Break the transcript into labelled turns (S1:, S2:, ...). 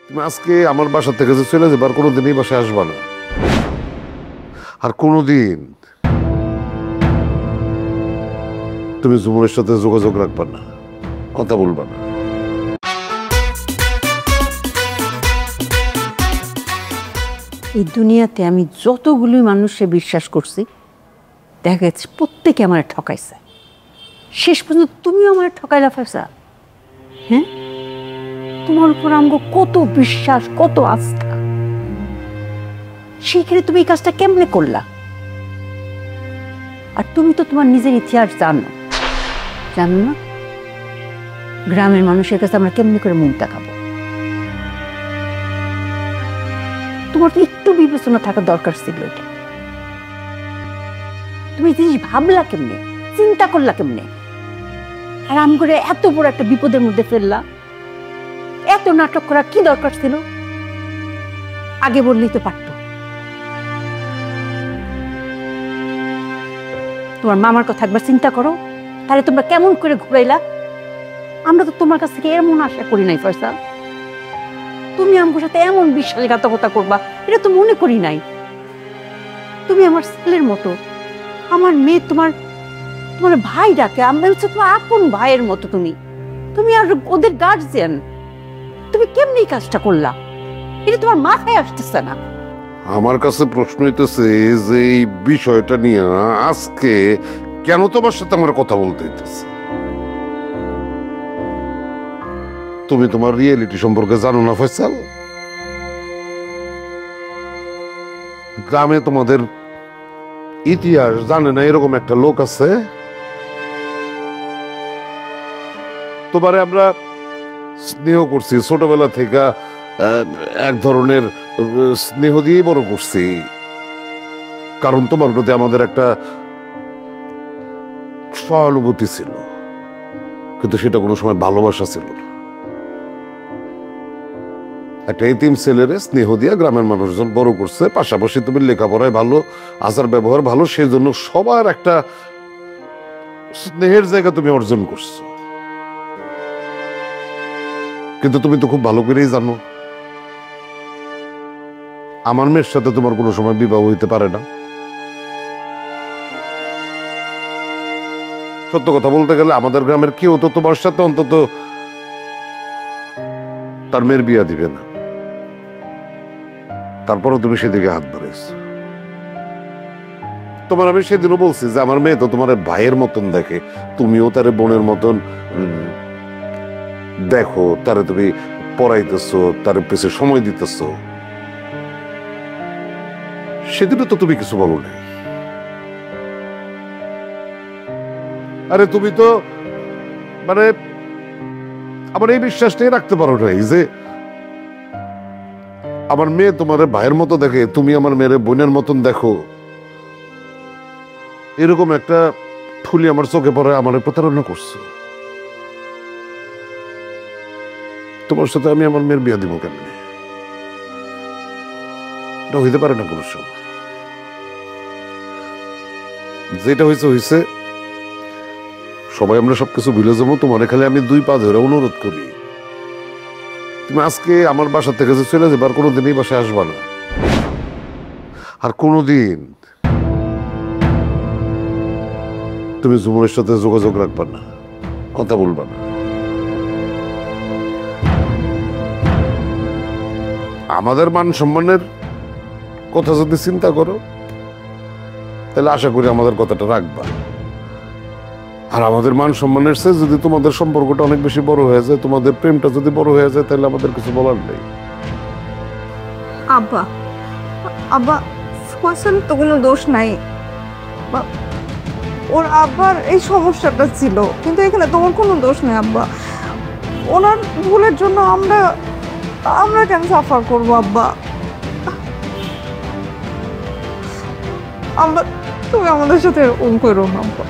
S1: তুমি আজকে আমার বাসা থেকে যে চলে যাবে আর কোনোদিন এই বাসায় আসবা না, আর কোনোদিন তুমি জুমনের সাথে যোগাযোগ রাখবা না, কথা বলবা না।
S2: এই দুনিয়াতে আমি যতগুলি মানুষে বিশ্বাস করছি দেখা গেছে প্রত্যেকে আমার ঠকাইছে, শেষ পর্যন্ত তুমিও আমার ঠকাইলা ফেসা। হ্যাঁ, তোমার উপর আমগো কত বিশ্বাস, কত আস্থা, সেইখানে তুমি এই কাজটা কেমনে করলা? আর তুমি তো তোমার নিজের ইতিহাস জানো, জানো না গ্রামের মানুষের কাছে আমরা কেমনে করে মুখ দেখাবো? তোমার তো একটু বিবেচনা থাকা দরকার ছিল। এটা তুমি জিনিস ভাবলা কেমনে, চিন্তা করলা কেমনে, আর আম করে এত বড় একটা বিপদের মধ্যে ফেললা? এত নাটক করা কি দরকার ছিল? আগে বললেই তো পারতো। তোমার মামার কথা একবার চিন্তা করো, তাহলে তোমরা কেমন করে ঘুরাইলা। আমরা তো তোমার কাছ থেকে এমন আশা করি নাই ফয়সাল, তুমি আমার সাথে এমন বিশ্বাসঘাতকতা করবা এটা তো মনে করি নাই। তুমি আমার ছেলের মতো, আমার মেয়ে তোমার তোমার ভাই ডাকে, আমরা হচ্ছে তোমার আপন ভাইয়ের মতো। তুমি তুমি আর ওদের গার্জিয়ান, তুমি কেমনি এই কাজটা করলা? এটা তোমার মাথায় আসতেছে না।
S1: আমার কাছে প্রশ্ন হইতেছে যে এই বিষয়টা নিয়ে আজকে কেন তোমার সাথে আমার কথা বলতে হইতেছে। তুমি তোমার রিয়েলিটি সম্পর্কে জানো না ফয়সাল? গ্রামে তোমাদের ইতিহাস জানে না এরকম একটা লোক আছে? তোমারে আমরা স্নেহ করছি ছোটবেলা থেকে, এক ধরনের স্নেহ দিয়েই বড় করছি, কারণ তোমার প্রতি আমাদের একটা সহানুভূতি ছিল, কিন্তু সেটা কোনো সময় ভালোবাসা ছিল না। একটা এতিম ছেলেরে স্নেহ দিয়া গ্রামের মানুষজন বড় করছে, পাশাপাশি তুমি লেখাপড়ায় ভালো, আচার ব্যবহার ভালো, সেই জন্য সবার একটা স্নেহের জায়গা তুমি অর্জন করছো। কিন্তু তুমি তো খুব ভালো করেই জানো আমার মেয়ের সাথে তোমার কোনো সময় বিবাহ হইতে পারে না। সত্য কথা বলতে গেলে আমাদের গ্রামের কেউ তো তোমার সাথে অন্তত তার মেয়ের বিয়া দিবে না, তারপরও তুমি সেদিকে হাত বাড়াইছ। তোমার আমি সেদিনও বলছি যে আমার মেয়ে তো তোমার ভাইয়ের মতন দেখে, তুমিও তার বোনের মতন দেখো, তারে তুমি পড়াইতেছো, তার পেছে সময় দিতেছো। সেদিনও তো তুমি কিছু বলো নাই। আরে তুমি তো মানে আমার এই বিশ্বাসটাই রাখতে পারো নাই যে আমার মেয়ে তোমার ভাইয়ের মতো দেখে, তুমি আমার মেয়ের বোনের মতন দেখো। এরকম একটা ঠুলি আমার চোখে পড়ে আমার প্রতারণা করছো। তোমার সাথে আমি আমার মেয়ের বিয়া দিব কেন? এটা হইতে পারে না কোনো সময়। যেটা হয়েছে হয়েছে, সবাই আমরা সবকিছু ভুলে যাবো। তোমার খালি আমি দুই পা ধরে অনুরোধ করি, তুমি আজকে আমার বাসা থেকে যে চলে যাবে আর কোনোদিন এই বাসায় আসবা না, আর কোনোদিন তুমি জুমনের সাথে যোগাযোগ রাখবা না, কথা বলবা না। আমাদের মান সম্মানের কথা যদি চিন্তা করো তাহলে আশা করি আমাদের কথাটা রাখবা। আর আমাদের মান সম্মানের চেয়ে যদি তোমাদের সম্পর্কটা অনেক বেশি বড় হয়ে যায়, তোমাদের প্রেমটা যদি বড় হয়ে যায়, তাহলে আমাদের কিছু বলার নেই।
S3: আব্বা আব্বা ফয়সাল তো কোনো দোষ নাই, ওর আব্বার এই সমস্যাটা ছিল, কিন্তু এখানে তোমার কোনো দোষ নেই আব্বা। ওনার ভুলের জন্য আমরা কেন সাফার করবো আব্বা? আব্বা তুমি আমাদের সাথে এরকম করো না আব্বা।